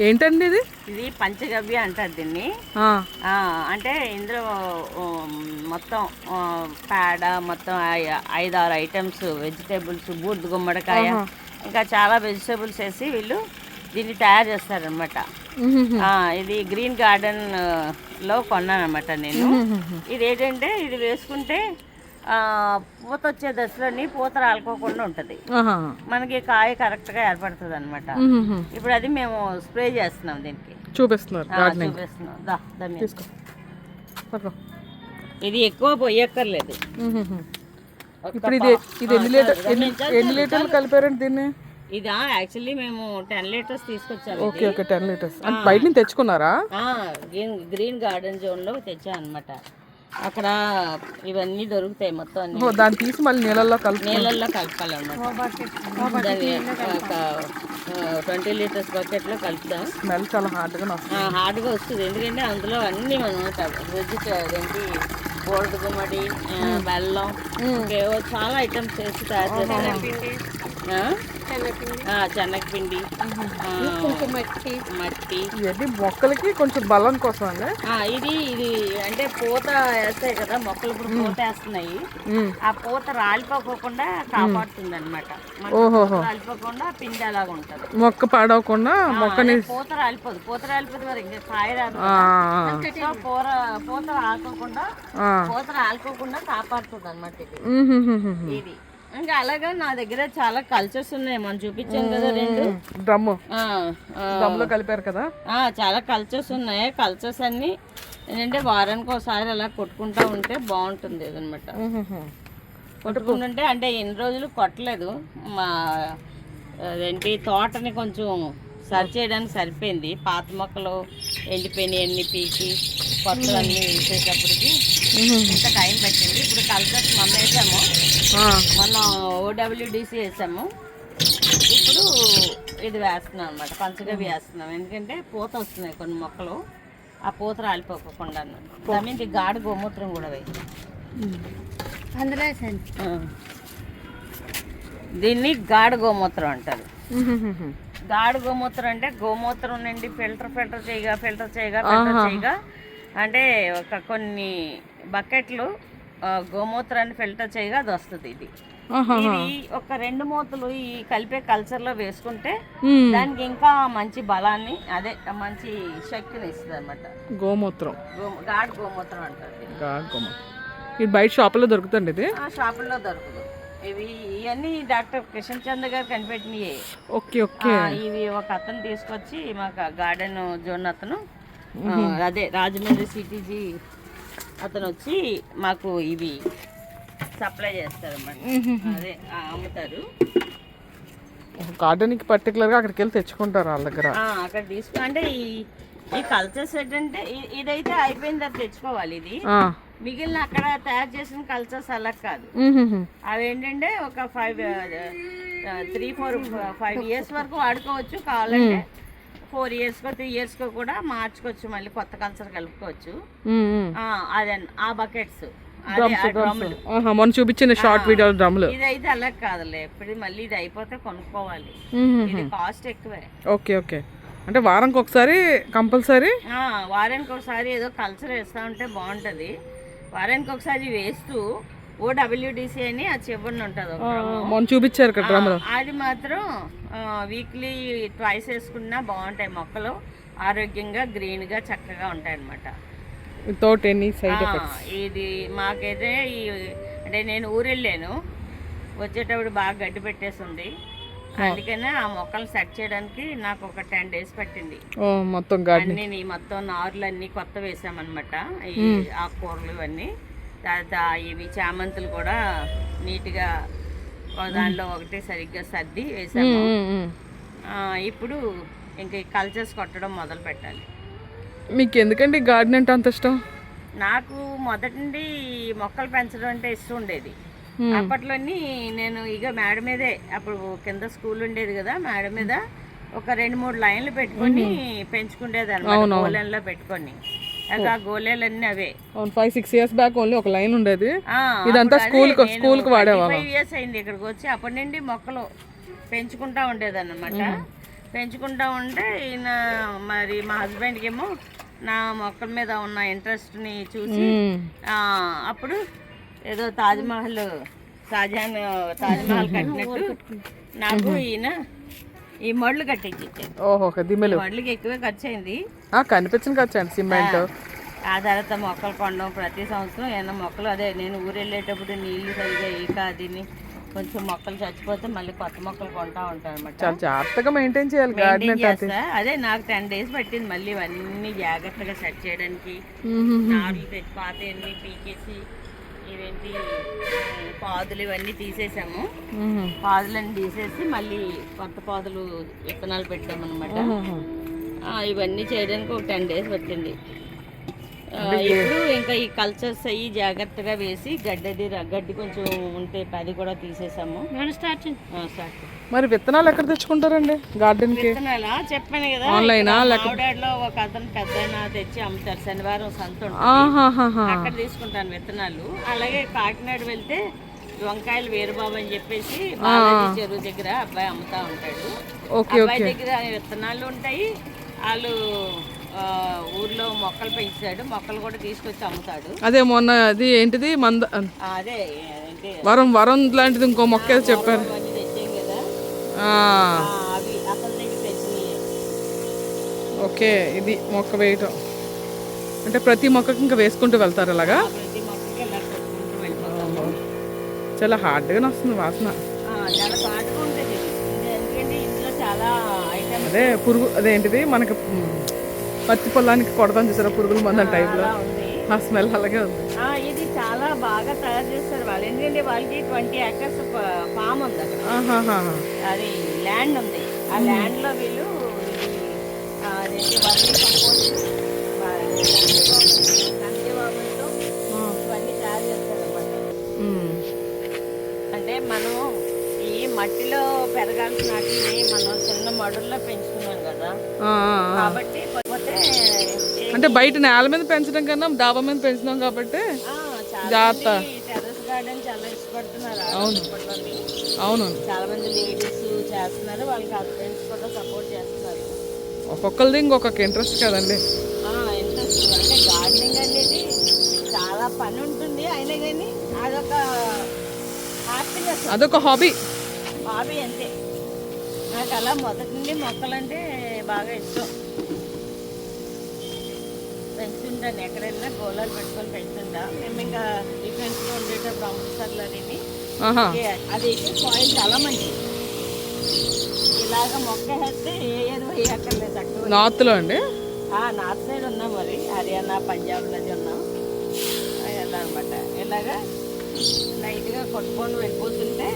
ఏంటండి ఇది? ఇది పంచగవ్య అంటారు దీన్ని. అంటే ఇందులో మొత్తం పేడ, మొత్తం 5-6 ఐటమ్స్, వెజిటేబుల్స్, బూర్దు గుమ్మడికాయ, ఇంకా చాలా వెజిటేబుల్స్ వేసి వీళ్ళు దీన్ని తయారు చేస్తారనమాట. ఇది గ్రీన్ గార్డెన్ లో కొన్నానమాట నేను. ఇది ఏంటంటే ఇది వేసుకుంటే పూత వచ్చే దశలోని పూత రాలుకోకుండా ఉంటది, మనకి కాయ కరెక్ట్ గా ఏర్పడుతుంది అనమాట. ఇప్పుడు అది మేము స్ప్రే చేస్తున్నాం, దీనికి చూపిస్తున్నాం. ఇది ఎక్కువ పొయ్యక్కర్లేదు. ఇప్పుడు ఇది ఎన్ని లీటర్లు కలిపారండి దీన్ని? ఇదా యాక్చువల్లీ మేము 10 లీటర్స్ తీసుకొచ్చాము. Okay okay, 10 litres. బయట నుంచి తెచ్చుకున్నారా? గ్రీన్ గార్డెన్ జోన్ లో తెచ్చా అనమాట. అక్కడ ఇవన్నీ దొరుకుతాయి మొత్తం అన్ని. దాన్ని తీసి మళ్ళీ నీళ్ళల్లో కలపాలన్నమాట. 20 లీటర్స్ బకెట్ లో కలుపుతాం. స్మెల్ చాలా హార్డ్గా వస్తుంది, ఎందుకంటే అందులో అన్ని మనం ఏంటి బోర్డు గుమ్మడి, బెల్లం, చాలా ఐటమ్స్ వేసి తయారు చేస్తాం. శనగపిండి, మట్టి, ఇవన్నీ మొక్కలకి కొంచెం బలం కోసం అండి. ఇది అంటే పూత వేస్తాయి కదా మొక్కలు, ఇప్పుడు పూత వేస్తున్నాయి, ఆ పూత రాలిపోకుండా కాపాడుతుంది అనమాట. రాలిపోకుండా పిండి అలాగా ఉంటది, మొక్క పాడవకుండా. మొక్కని పూత రాలిపోదు మరి ఇంకా కాయ రాదు. పూత రాలుకోకుండా కాపాడుతుంది అనమాట ఇది. ఇంకా అలాగా నా దగ్గర చాలా కల్చర్స్ ఉన్నాయి, మనం చూపించాను కదా 2 డ్రమ్లో కలిపారు కదా. చాలా కల్చర్స్ ఉన్నాయి. కల్చర్స్ అన్ని ఏంటంటే వారానికి ఒకసారి అలా కొట్టుకుంటా ఉంటే బాగుంటుంది అనమాట. కొట్టుకుంటుంటే అంటే ఎన్ని రోజులు కొట్టలేదు, మా ఏంటి తోటని కొంచెం సరి చేయడానికి సరిపోయింది. పాత మొక్కలు ఎండిపోయినాయి అన్ని పీకి కొత్తలన్నీ వేసేటప్పటికి ఇంత టైం పట్టింది. ఇప్పుడు కల్చర్స్ మొన్న వేసాము, మొన్న OWDC వేసాము. ఇప్పుడు ఇది వేస్తున్నాం అనమాట, పంచగవ్య వేస్తున్నాం. ఎందుకంటే పూత వస్తున్నాయి కొన్ని మొక్కలు, ఆ పూత రాలిపోకుండా. ఇది గాఢ గోమూత్రం కూడా వేయి అందులో. దీన్ని గాఢ గోమూత్రం అంటారు. గాఢ గోమూత్రం అంటే గోమూత్రం నుండి ఫిల్టర్ చేయగా అంటే ఒక కొన్ని బకెట్లు గోమూత్రాన్ని ఫిల్టర్ చేయగా అది వస్తుంది. ఇది ఒక 2 మూతలు ఈ కలిపే కల్చర్ లో వేసుకుంటే దానికి ఇంకా మంచి బలాన్ని, అదే మంచి శక్తిని ఇస్తుంది అనమాట. గోమూత్రం గాఢ గోమూత్రం అంటారు. ఇది బయట షాపుల్లో దొరుకుతుంది. ఇది షాపుల్లో దొరకదు. ఇవన్నీ డాక్టర్ కిషన్ చంద్ర గారు కనిపెట్టినయే. Okay okay. ఇవి ఒక అతను తీసుకొచ్చి మాకు గార్డెన్ జోన్ అతను, అదే రాజమండ్రి సిటీజీ అతను వచ్చి మాకు ఇవి సప్లై చేస్తారు అన్నమాట. అదే అమ్ముతారు. గార్డెన్కి పర్టికులర్గా అక్కడికి వెళ్ళి తెచ్చుకుంటారు వాళ్ళ దగ్గర. అక్కడ తీసుకు అంటే ఈ కల్చర్స్ ఏంటంటే ఇదైతే అయిపోయిన తర్వాత తెచ్చుకోవాలి. ఇది మిగిలిన అక్కడ తయారు చేసిన కల్చర్స్ అలా కాదు. అవి ఏంటంటే ఒక 3-4-5 ఇయర్స్ వరకు వాడుకోవచ్చు. కావాలంటే 4 ఇయర్స్కో 3 ఇయర్స్కో కూడా మార్చుకోవచ్చు, మళ్ళీ కొత్త కల్చర్ కలుపుకోవచ్చు. అదే ఆ బకెట్స్ మనం చూపించిన షార్ట్ వీడియో డ్రమ్లు. ఇదైతే అలా కాదులే, ఇప్పుడు మళ్ళీ ఇది అయిపోతే కొనుక్కోవాలి. ఇది కాస్ట్ ఎక్కువే. Okay okay. అంటే వారానికి ఒకసారి కంపల్సరీ, వారానికి ఒకసారి ఏదో కల్చర్ వేస్తా ఉంటే బాగుంటది. వారానికి ఒకసారి వేస్తూ OWDC అని అది చివరిని ఉంటుంది, మనం చూపించారు కదా అది మాత్రం వీక్లీ 2 వేసుకున్నా బాగుంటాయి. మొక్కలు ఆరోగ్యంగా గ్రీన్ గా చక్కగా ఉంటాయి అన్నమాట. ఇది మాకైతే అంటే నేను ఊరెళ్ళాను, వచ్చేటప్పుడు బాగా గడ్డి పెట్టేసింది. అందుకనే ఆ మొక్కలు సెట్ చేయడానికి నాకు ఒక 10 days పట్టింది. మొత్తం నారులు అన్ని కొత్త వేసామన్నమాట. ఈ ఆకుకూరలు ఇవన్నీ, తర్వాత ఇవి చామంతులు కూడా నీట్గా దానిలో ఒకటి సరిగ్గా సర్ది వేసాము. ఇప్పుడు ఇంకా కల్చర్స్ కొట్టడం మొదలు పెట్టాలి. మీకు ఎందుకండి గార్డెన్ అంటే అంత ఇష్టం? నాకు మొదటి నుండి మొక్కలు పెంచడం అంటే ఇష్టం ఉండేది. అప్పట్లోని నేను ఇక మేడ మీదే, అప్పుడు కింద స్కూల్ ఉండేది కదా, మేడ మీద ఒక 2-3 లైన్లు పెట్టుకొని పెంచుకుండేది అన్నమాట. గోళంలో పెట్టుకొని గోళాలన్నీ అవే. 5-6 years బ్యాక్ ఓన్లీ ఒక లైన్ ఉండేది. ఇదంతా స్కూల్ కి వాడేవాళ్ళం. 5 years అయింది ఇక్కడికి వచ్చి. అప్పటి నుండి మొక్కలు పెంచుకుంటా ఉండేది అన్నమాట. పెంచుకుంటా ఉంటే ఈయన మరి మా హస్బెండ్కి ఏమో నా మొక్కల మీద ఉన్న ఇంట్రెస్ట్ని చూసి అప్పుడు ఏదో తాజ్మహల్ కట్టినట్టు నాకు ఈయన ఈ మడులు కట్టించారు. ఓహో, దిమ్మెలు మడులకి ఎక్కువే ఖర్చు అయింది. కనిపించిన ఖర్చు అండి, సిమెంట్. ఆ తర్వాత మొక్కలు కొనడం ప్రతి సంవత్సరం ఏమన్నా మొక్కలు అదే నేను ఊరు వెళ్ళేటప్పుడు నీళ్లు సరిగా అదిని కొంచెం మొక్కలు చచ్చిపోతే మళ్ళీ కొత్త మొక్కలు కొంటా ఉంటాను అనమాట. చాలా జాగ్రత్తగా మెయింటైన్ చేయాలి గార్డెన్. అదే నాకు 10 days పట్టింది మళ్ళీ ఇవన్నీ జాగ్రత్తగా సెట్ చేయడానికి. నార్లు తెచ్చి పాత అన్ని పీకేసి ఇవేంటి పాదులు ఇవన్నీ తీసేసాము. పాదులన్నీ తీసేసి మళ్ళీ కొత్త పాదులు విత్తనాలు పెట్టామన్నమాట. ఇవన్నీ చేయడానికి ఒక 10 days పట్టింది. ఇప్పుడు ఇంకా ఈ కల్చర్స్ అయ్యి జాగ్రత్తగా వేసి గడ్డి కొంచెం ఉంటే అది కూడా తీసేసాము. మరి విత్తనాలు ఎక్కడ తెచ్చుకుంటారండి గార్డెన్ కి? విత్తనాలా చెప్పాను కదా, ఆవిడలో ఒక అతను పెద్ద తెచ్చి అమ్ముతారు. శనివారం సంత అక్కడ తీసుకుంటాను విత్తనాలు. అలాగే కాకినాడ వెళ్తే వంకాయలు వీరబాబు అని చెప్పేసి బాలాజీ చెరువు దగ్గర అబ్బాయి అమ్ముతా ఉంటాడు. అబ్బాయి దగ్గర విత్తనాలు ఉంటాయి. వాళ్ళు ఊర్లో మొక్కలు పెంచాడు, మొక్కలు కూడా తీసుకొచ్చి అమ్ముతాడు. అదే మొన్న అది ఏంటిది అదే వరం లాంటిది ఇంకో మొక్క చెప్పారు తెచ్చాం కదా, అవి అతని దగ్గర తెచ్చినాయి. ఓకే, ఇది మొక్క వేయటం అంటే ప్రతి మొక్కకి ఇంకా వేసుకుంటూ వెళ్తారు అలాగా? ప్రతి మొక్కకి ఇలా కొట్టుకుంటూ వెళ్ళిపోతాము. చాలా హార్డ్గానే వస్తుంది వాసన. చాలా హార్డ్గా ఉంటుంది ఎందుకంటే ఇంట్లో చాలా ఐటమ్స్. అదే పురుగు అదేంటిది మనకి పత్తి పొలానికి కొడతాం చూసారా పురుగుల మందు టైప్లో, ఆ స్మెల్ అలాగే ఉంది. ఇది చాలా బాగా తయారు చేస్తారు వాళ్ళు. ఎందుకంటే వాళ్ళకి 20 acres ఫామ్ ఉంది అక్కడ. అది ల్యాండ్ ఉంది. ఆ ల్యాండ్ లో వీళ్ళు కందిబాబులతో ఇవన్నీ తయారు చేస్తారు అన్నమాట. అంటే మనం ఈ మట్టిలో పెరగాల్సిన వాటిని మనం చిన్న మడుల్లో పెంచుకున్నాం కదా, కాబట్టి అంటే బయట నేల మీద పెంచడం కన్నా డాబా మీద పెంచుతాం కాబట్టి జాగ్రత్త. టెర్రస్ గార్డెన్ చాలా ఇష్టపడుతున్నారు. అవును, చాలా మంది లేడీస్ చేస్తున్నారు, వాళ్ళకి హస్బెండ్స్ కూడా సపోర్ట్ చేస్తున్నారు. ఒక్కొక్కరిది ఇంకొక ఇంట్రెస్ట్ కదండి. ఇంట్రెస్ట్ అంటే గార్డెనింగ్ అనేది చాలా పని ఉంటుంది, అయినా కానీ అదొక హ్యాపీనెస్, అదొక హాబీ అంతే. నాకు అలా మొదటి నుండి మొక్కలంటే బాగా ఇష్టం. పెంచుతుంటాను, ఎక్కడ వెళ్ళినా గోళాలు పెట్టుకొని పెంచుతుంటా. మేము ఇంకా డిఫెన్స్లో ఉండేటప్పుడు అమృత్సర్లో అది సాయిల్ చాలా మంచిది. ఇలాగ మొక్క వేస్తే ఏదో వేయక్కర్లేదు. అక్కడ నార్త్లో అండి, నార్త్ సైడ్ ఉన్నాం, మరి హర్యానా పంజాబ్లో ఉన్నాం. ఎలా అనమాట, ఇలాగా లైట్గా కొట్టుకొని వెళ్ళిపోతుంటే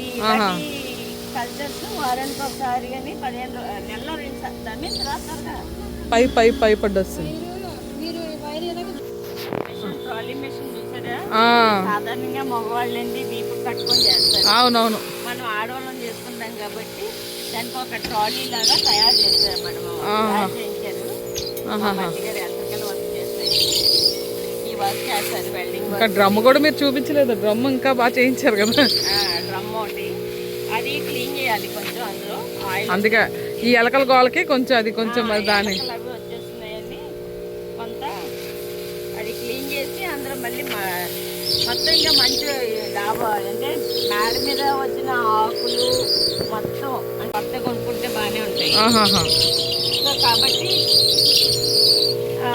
ఈ కల్చర్స్ వారానికి ఒకసారి కానీ 15 నెలలో 2 దాని మీద రాస్తారుగా పై పడ్డొస్తుంది. ట్రాలీ మెషిన్ చూసారా? సాధారణంగా మగవాళ్ళండి వీపు కట్టుకొని చేస్తారు. అవునవును, మనం ఆడవాళ్ళం చేసుకుంటాం కాబట్టి దానికి ఒక ట్రాలీ లాగా తయారు చేస్తారు మేడం. చేయించారు ఎలక్ట్రికల్ వర్క్ చేస్తారు, ఈ వర్క్ చేస్తారు వెల్డింగ్. ఇంకా డ్రమ్ కూడా మీరు చూపించలేదు, డ్రమ్ ఇంకా బాగా చేయించారు కదా. డ్రమ్ ఒకటి అది క్లీన్ చేయాలి కొంచెం, అందులో ఆయిల్. అందుకే ఈ ఎలకల గోళకి కొంచెం అది కొంచెం దాని అవి వచ్చేస్తున్నాయని కొంత అది క్లీన్ చేసి అందులో మళ్ళీ మొత్తం ఇంకా మంచి డాబా అంటే మేడ మీద వచ్చిన ఆకులు మొత్తం కొత్త కొనుక్కుంటే బాగానే ఉంటాయి. సో కాబట్టి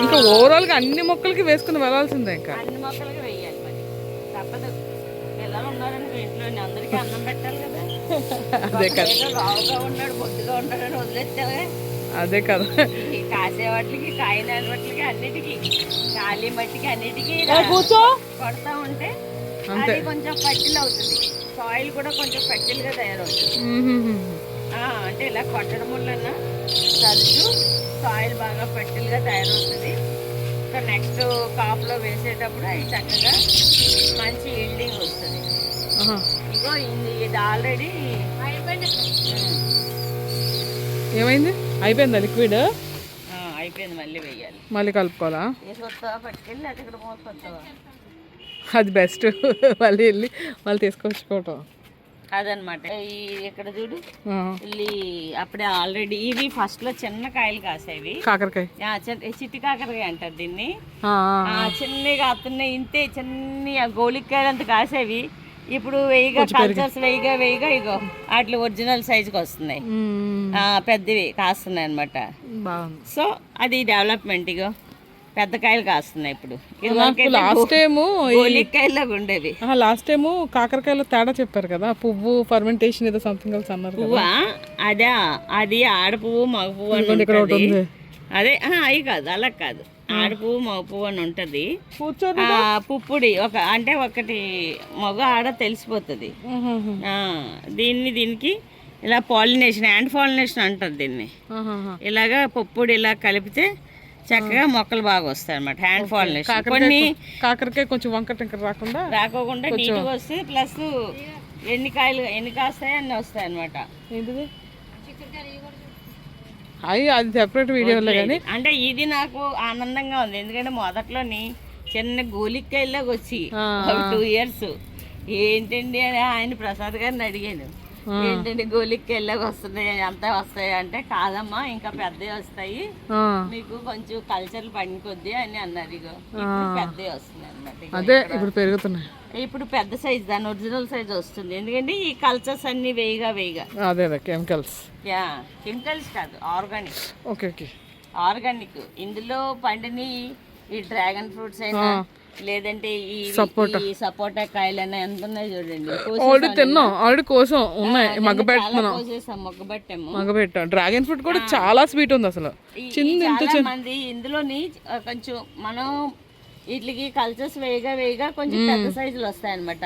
ఇంకా ఓవరాల్ గా అన్ని మొక్కలకి వేసుకుని వెళ్ళాల్సిందే. ఇంకా అన్ని మొక్కలకి వేయాలి, మరి తప్పదు. పిల్లలు ఉన్నారని ఇంట్లో అందరికీ అన్నం పెట్టాలి కదా. అదే కదా, రావుగా ఉన్నాడు బొద్దుగా ఉన్నాడని వదిలేస్తావే. అదే కదా, కాసే వాటికి కాయన వాటికి అన్నిటికీ ఖాళీ మట్టికి అన్నిటికీ కొడతా ఉంటే అది కొంచెం ఫర్టిల్ అవుతుంది. సాయిల్ కూడా కొంచెం ఫర్టిల్ గా తయారవుతుంది. అంటే ఇలా కొట్టడం వలన తరచు సాయిల్ బాగా ఫర్టిల్ గా తయారవుతుంది. ఇంకా నెక్స్ట్ కాప్ లో వేసేటప్పుడు అది చక్కగా మంచి ఈల్డింగ్ వస్తుంది. ఇగో ఇది ఆల్రెడీ ఏమైంది, అయిపోయిందా లిక్విడ్? అయిపోయింది, మళ్ళీ వేయాలి. మళ్ళీ కలుపుకోవాలా? పట్టుకెళ్ళి అది ఇక్కడ మోసుకొస్తావా? అది బెస్ట్, మళ్ళీ వెళ్ళి మళ్ళీ తీసుకొచ్చుకోవటం. అదనమాట. ఈ ఇక్కడ చూడు ఆ, ఇల్లి అప్పుడే ఆల్రెడీ ఇవి ఫస్ట్ లో చిన్న కాయలు కాసేవి. కాకరకాయ. చిట్టి కాకరకాయ అంటారు దీన్ని. ఆ, చిన్నగా కాస్తున్నాయి ఇంతే, చిన్న గోలికాయలు అంత కాసేవి. ఇప్పుడు వేయిగా కల్చర్స్ వేయిగా ఇగో వాటి ఒరిజినల్ సైజుకి వస్తున్నాయి. పెద్దవి కాస్తున్నాయి అనమాట. బాగుంది. సో అది డెవలప్మెంట్. ఇగో పెద్ద కాయలు కాస్తున్నాయి ఇప్పుడు. లాస్ట్ టైము గోలికాయలాగా ఉండేవి. లాస్ట్ టైము కాకరకాయలో తేడా చెప్పారు కదా, పువ్వు ఫర్మెంటేషన్ ఏదో సంథింగ్ కలిసి అన్నారు. పువ్వా? అదే, అది ఆడ పువ్వు మగ పువ్వు అని ఇక్కడ ఒకటి ఉంటది. ఉంది. అదే అవి కాదు, అలా కాదు. ఆడ పువ్వు మగ పువ్వు అని ఉంటది. కూర్చొని పుప్పుడి అంటే ఒకటి మగ ఆడ తెలిసిపోతుంది. దీనికి ఇలా పాలినేషన్, హ్యాండ్ పాలినేషన్ అంటారు దీన్ని. ఇలాగా పుప్పుడి ఇలా కలిపితే చక్కగా మొక్కలు బాగా వస్తాయి అనమాట. Hand pollination. కొన్ని కాకరకాయ కొంచెం వంక టింకర రాకోకుండా నీట్గా వస్తాయి. ప్లస్ ఎన్ని కాస్తాయి అన్ని వస్తాయి అనమాట. ఏంటిది అది సెపరేట్ వీడియోలో కానీ అంటే ఇది నాకు ఆనందంగా ఉంది. ఎందుకంటే మొదట్లోని చిన్న గోలికాయలాగా వచ్చి 2 years ఏంటండి అని ఆయన ప్రసాద్ గారిని అడిగాను. ఏంటంటే గోలికాయలాగా వస్తున్నాయి, అంతా వస్తాయి అంటే, కాదమ్మా ఇంకా పెద్దవి వస్తాయి, మీకు కొంచెం కల్చర్ పనికొద్ది అని అన్నారు. ఇగో పెద్దవి వస్తున్నాయి అన్నమాట. అదే ఇప్పుడు పెరుగుతున్నాయి. ఇప్పుడు పెద్ద సైజ్, దాని ఒరిజినల్ సైజ్ వస్తుంది. ఎందుకంటే ఈ కల్చర్స్ అన్ని వేయిగా అదే కెమికల్స్. కెమికల్స్ కాదు, ఆర్గానిక్. Okay okay, organic. ఇందులో పండిని ఈ డ్రాగన్ ఫ్రూట్స్ అయినా లేదంటే ఈ సపోటా కాయలైనా ఎంత ఉన్నాయి చూడండి. ఆల్రెడీ తిన్నాం, ఆల్రెడీ కోసం ఉన్నాయి. మగ్గబెట్టాము. డ్రాగన్ ఫ్రూట్ కూడా చాలా స్వీట్ ఉంది అసలు. చాలా మంది ఇందులోని కొంచెం మనం వీటికి కల్చర్స్ వేయగా కొంచెం పెద్ద సైజులు వస్తాయి అనమాట.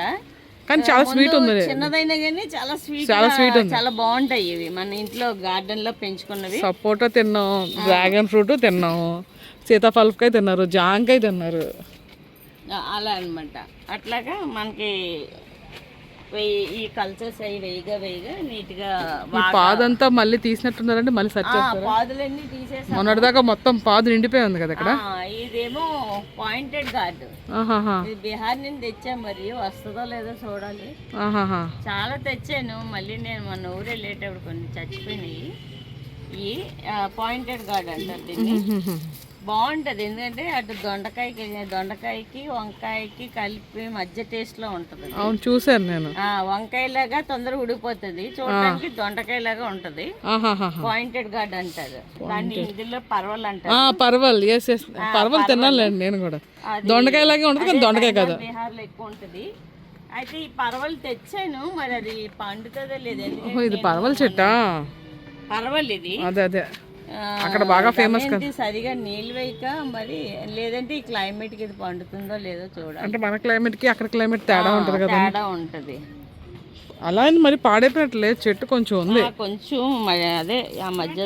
కానీ చాలా స్వీట్ ఉంది. చిన్నదైనా కానీ చాలా స్వీట్, చాలా బాగుంటాయి ఇవి. మన ఇంట్లో గార్డెన్ లో పెంచుకున్నవి. సపోటా తిన్నాం, డ్రాగన్ ఫ్రూట్ తిన్నాము, సీతాఫలకాయ తిన్నారు, జాంకాయ తిన్నారు. అలా అనమాట. అట్లాగా మనకి ఈ కల్చర్స్ అవి వేయగా నీట్గా పాదంతా మళ్ళీ తీసినట్టున్నారంటే మళ్ళీ సర్చ్ చేస్తారు. పాదులన్నీ తీసేసి మొన్నటిదాకా మొత్తం పాదు నిండిపోయి ఉంది కదా ఇక్కడ. ఇదేమో పాయింటెడ్ గార్డ్, బీహార్ నుంచి తెచ్చా, మరి వస్తుందో లేదో చూడాలి. చాలా తెచ్చాను, మళ్ళీ నేను మన ఊరు వెళ్ళేటప్పుడు కొన్ని చచ్చిపోయినాయి. ఈ పాయింటెడ్ గార్డ్ అంటారు దీన్ని. బాగుంటది. ఎందుకంటే అటు దొండకాయకి వంకాయకి కలిపి మధ్య టేస్ట్ లో ఉంటది. అవును, చూసాను నేను. వంకాయలాగా తొందరగా ఉడిపోతుంది, చూడడానికి దొండకాయలాగా ఉంటది. పాయింటెడ్ గార్డ్ అంటారు దాన్ని. ఇందులో పర్వల్ అంటారు. పర్వల్ తిన్నానులేండి నేను కూడా. దొండకాయలాగే ఉంటది కానీ దొండకాయ కాదు. బీహార్ లో ఎక్కువ ఉంటది. అయితే ఈ పర్వల్ తెచ్చాను, మరి అది పండుతుందో లేదు. ఇది పర్వల్ చెట్టా? పర్వల్ ఇది. అదే అక్కడ బాగా ఫేమస్ కదా. సరిగా నీళ్ళు వేయక మరి, లేదంటే ఈ క్లైమేట్ కి ఇది పండుతుందో లేదో చూడాలి. అంటే మన క్లైమేట్ కి అక్కడ క్లైమేట్ తేడా ఉంటది కదా. తేడా ఉంటది. అలా అని మరి పాడైపోయినట్లే, చెట్టు కొంచెం ఉంది. కొంచెం అదే ఆ మధ్య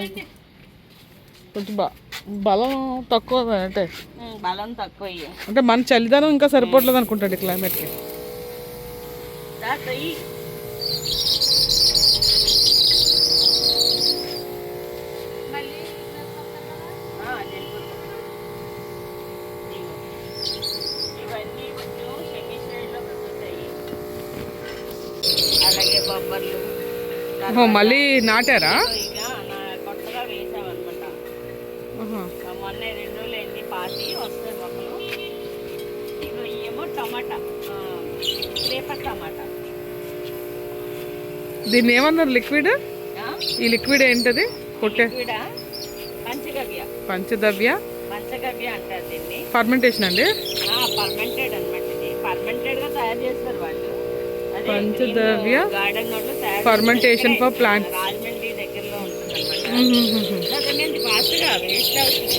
కొంచెం బలం తక్కువ. అంటే బలం తక్కువ అంటే మన చలిదనం ఇంకా సరిపోవట్లేదు అనుకుంటాడు క్లైమేట్ కి. అలాగే బొబ్బర్లు మళ్ళీ నాటారా? కొత్తగా వేసామన్నమాట. మొన్న 2 రోజులు అయింది పాతి, వస్తాయి మొక్కలు. ఏమో టమాటా, పేపర్ టమాటా. దీన్ని ఏమన్నారు? లిక్విడ్. ఈ లిక్విడ్ ఏంటది? పంచగవ్య అంటారు దీన్ని. ఫర్మెంటేషన్ అండి. ఫర్మెంటెడ్ అనమాట. ఇది ఫర్మెంటెడ్ గా తయారు చేస్తారు వాళ్ళు. పంచగవ్య ఫర్మెంటేషన్ ఫర్ ప్లాంట్స్. రాజమండ్రి దగ్గరలో ఉంటుంది అనమాట. ఫాస్ట్గా వేస్ట్ అవుతుంది.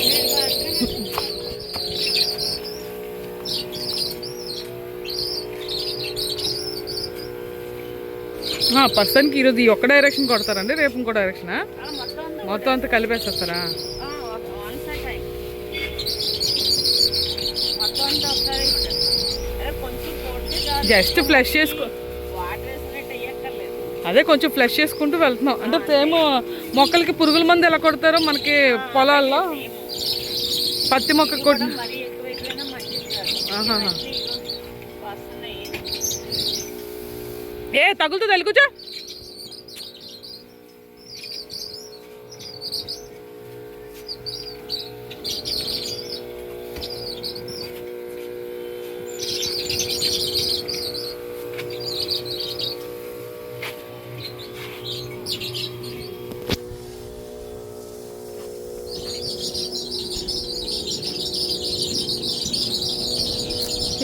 పర్సన్కి ఈరోజు ఈ ఒక్క డైరెక్షన్ కొడతారండి, రేపు ఇంకో డైరెక్షనా? మొత్తం అంతా కలిపేసేస్తారా? జస్ట్ ఫ్లష్ చేసుకో, అదే కొంచెం ఫ్లష్ చేసుకుంటూ వెళ్తున్నాం. అంటే ఏమో మొక్కలకి పురుగుల మందు ఎలా కొడతారో మనకి పొలాల్లో పత్తి మొక్క కొట్టి. ఏ తగులుతుంది వెళ్ళి కూర్చో.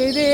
ఇది